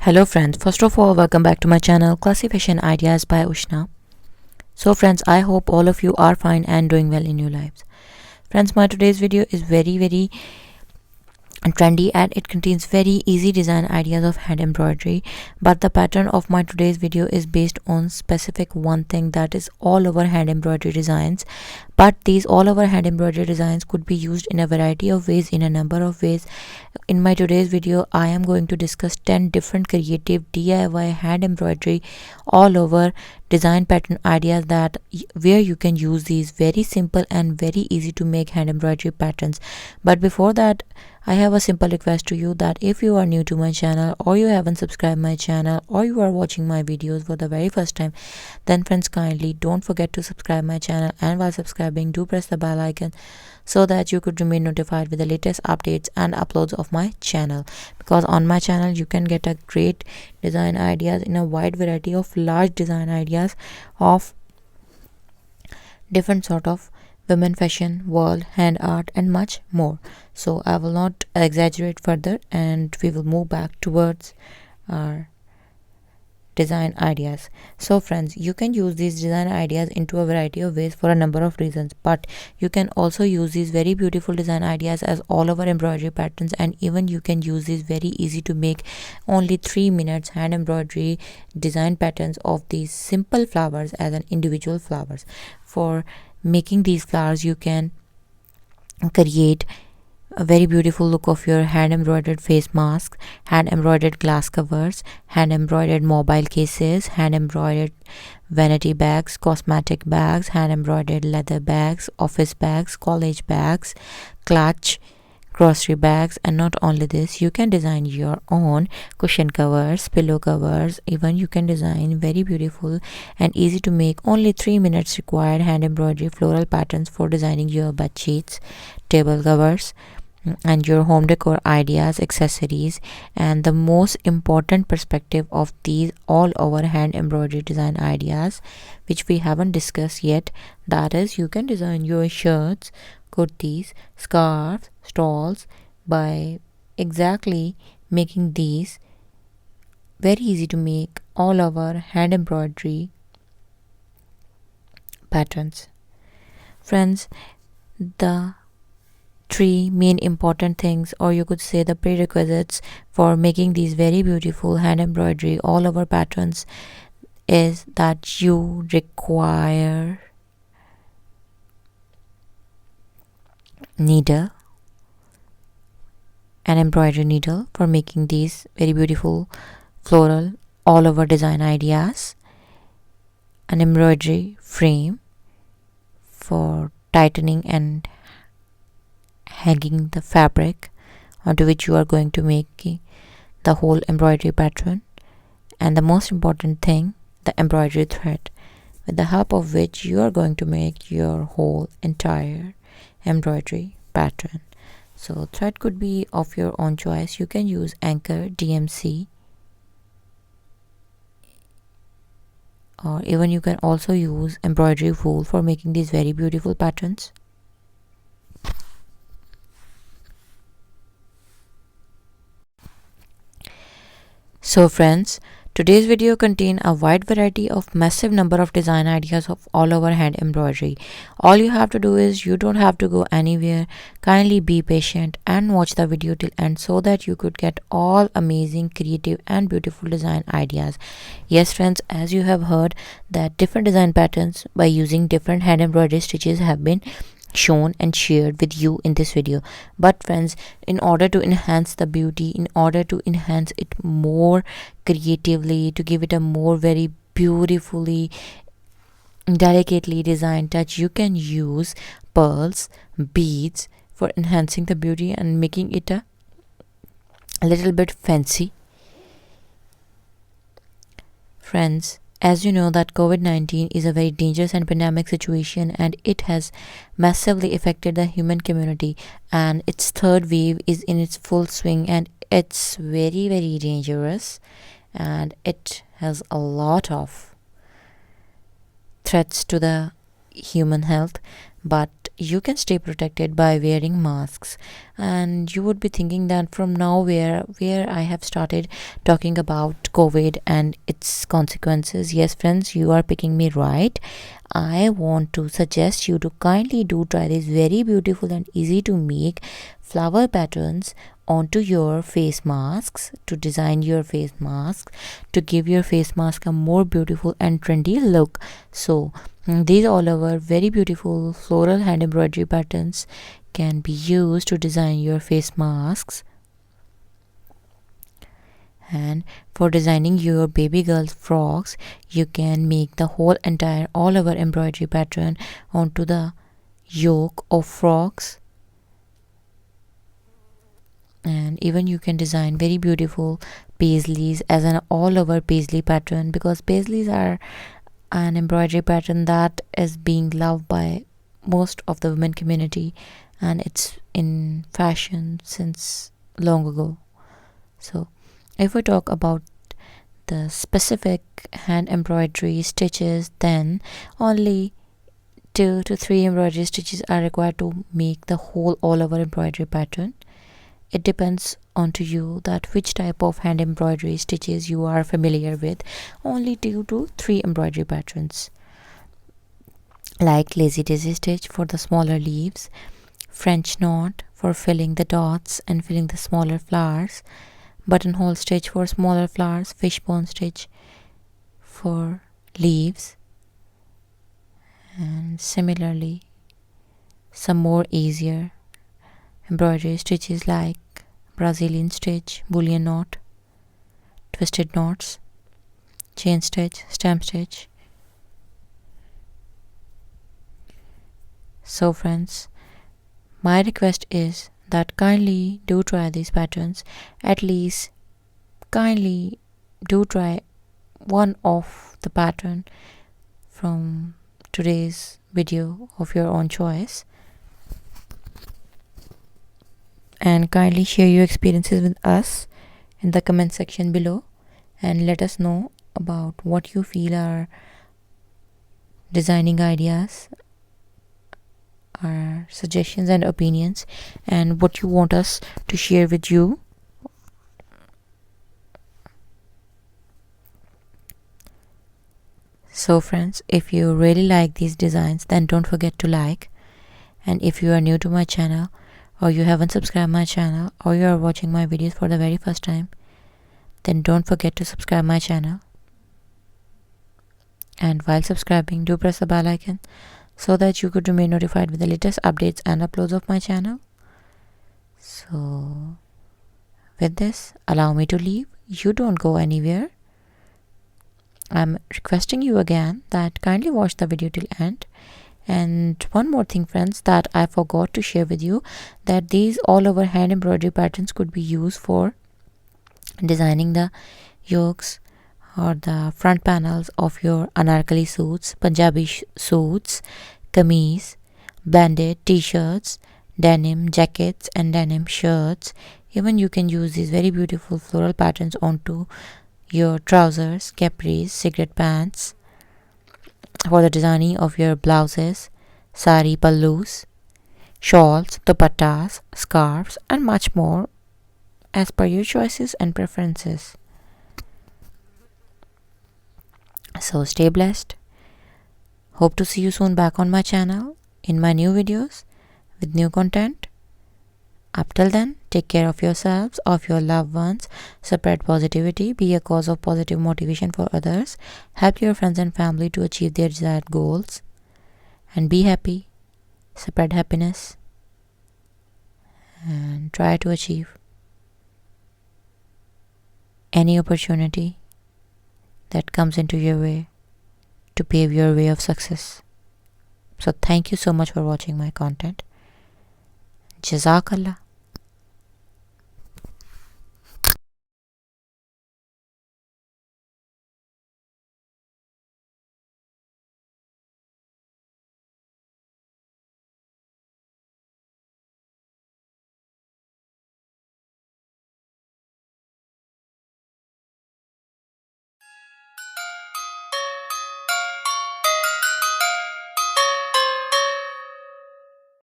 Hello friends, first of all welcome back to my channel Classy Fashion Ideas by Ushna. So friends, I hope all of you are fine and doing well in your lives. Friends, my today's video is very trendy and it contains very easy design ideas of hand embroidery, but the pattern of my today's video is based on specific one thing, that is all over hand embroidery designs. But these all over hand embroidery designs could be used in a variety of ways, in a number of ways. In my today's video I am going to discuss 10 different creative DIY hand embroidery all over design pattern ideas that where you can use these very simple and very easy to make hand embroidery patterns. But before that, I have a simple request to you, that if you are new to my channel or you haven't subscribed my channel or you are watching my videos for the very first time, then friends, kindly don't forget to subscribe my channel, and while subscribing do press the bell icon so that you could remain notified with the latest updates and uploads of my channel, because on my channel you can get a great design ideas in a wide variety of large design ideas of different sort of women fashion, world, hand art and much more. So I will not exaggerate further and we will move back towards our design ideas. So friends, you can use these design ideas into a variety of ways for a number of reasons, but you can also use these very beautiful design ideas as all over embroidery patterns, and even you can use these very easy to make only 3 minutes hand embroidery design patterns of these simple flowers as an individual flowers. For making these flowers you can create a very beautiful look of your hand embroidered face mask, hand embroidered glass covers, hand embroidered mobile cases, hand embroidered vanity bags, cosmetic bags, hand embroidered leather bags, office bags, college bags, clutch, grocery bags. And not only this, you can design your own cushion covers, pillow covers. Even you can design very beautiful and easy to make, only 3 minutes required hand embroidery floral patterns for designing your bed sheets, table covers and your home decor ideas, accessories. And the most important perspective of these all over hand embroidery design ideas, which we haven't discussed yet, that is you can design your shirts, kurtis, scarves, stalls by exactly making these very easy to make all over hand embroidery patterns. Friends, the 3 main important things, or you could say the prerequisites for making these very beautiful hand embroidery all over patterns, is that you require needle, an embroidery needle for making these very beautiful floral all over design ideas, an embroidery frame for tightening and hanging the fabric onto which you are going to make the whole embroidery pattern, and the most important thing, the embroidery thread, with the help of which you are going to make your whole entire embroidery pattern. So thread could be of your own choice. You can use anchor, DMC, or even you can also use embroidery wool for making these very beautiful patterns. So friends, today's video contains a wide variety of massive number of design ideas of all over hand embroidery. All you have to do is, you don't have to go anywhere. Kindly be patient and watch the video till end so that you could get all amazing, creative and beautiful design ideas. Yes friends, as you have heard that different design patterns by using different hand embroidery stitches have been shown and shared with you in this video. But friends, in order to enhance the beauty, in order to enhance it more creatively, to give it a more very beautifully delicately designed touch, you can use pearls, beads for enhancing the beauty and making it a little bit fancy. Friends, as you know that COVID-19 is a very dangerous and pandemic situation, and it has massively affected the human community, and its third wave is in its full swing, and it's very dangerous, and it has a lot of threats to the human health. But you can stay protected by wearing masks. And you would be thinking that from now where I have started talking about COVID and its consequences. Yes friends, you are picking me right. I want to suggest you to kindly do try these very beautiful and easy to make flower patterns onto your face masks, to design your face masks, to give your face mask a more beautiful and trendy look. So these all over very beautiful floral hand embroidery patterns can be used to design your face masks. And for designing your baby girl's frocks, you can make the whole entire all over embroidery pattern onto the yoke of frocks. And even you can design very beautiful paisleys as an all over paisley pattern, because paisleys are an embroidery pattern that is being loved by most of the women community, and it's in fashion since long ago. So if we talk about the specific hand embroidery stitches, then only 2 to 3 embroidery stitches are required to make the whole all over embroidery pattern. It depends on to you that which type of hand embroidery stitches you are familiar with. Only 2 to 3 embroidery patterns, like lazy daisy stitch for the smaller leaves, French knot for filling the dots and filling the smaller flowers, buttonhole stitch for smaller flowers, fishbone stitch for leaves, and similarly some more easier embroidery stitches like Brazilian stitch, bullion knot, twisted knots, chain stitch, stamp stitch. So friends, my request is that kindly do try these patterns. At least kindly do try one of the pattern from today's video of your own choice, and kindly share your experiences with us in the comment section below, and let us know about what you feel are designing ideas, our suggestions and opinions, and what you want us to share with you. So friends, if you really like these designs, then don't forget to like. And if you are new to my channel, or you haven't subscribed my channel, or you are watching my videos for the very first time, then don't forget to subscribe my channel. And while subscribing, do press the bell icon so that you could remain notified with the latest updates and uploads of my channel. So with this, allow me to leave. You don't go anywhere. I'm requesting you again that kindly watch the video till end. And one more thing friends, that I forgot to share with you, that these all over hand embroidery patterns could be used for designing the yokes or the front panels of your anarkali suits, Punjabi suits, kameez, blended t-shirts, denim jackets and denim shirts. Even you can use these very beautiful floral patterns onto your trousers, capris, cigarette pants, for the designing of your blouses, sari pallus, shawls, dupattas, scarves, and much more as per your choices and preferences. So stay blessed. Hope to see you soon back on my channel in my new videos with new content. Up till then, take care of yourselves, of your loved ones, spread positivity, be a cause of positive motivation for others, help your friends and family to achieve their desired goals, and be happy, spread happiness, and try to achieve any opportunity that comes into your way to pave your way of success. So thank you so much for watching my content. Jazakallah.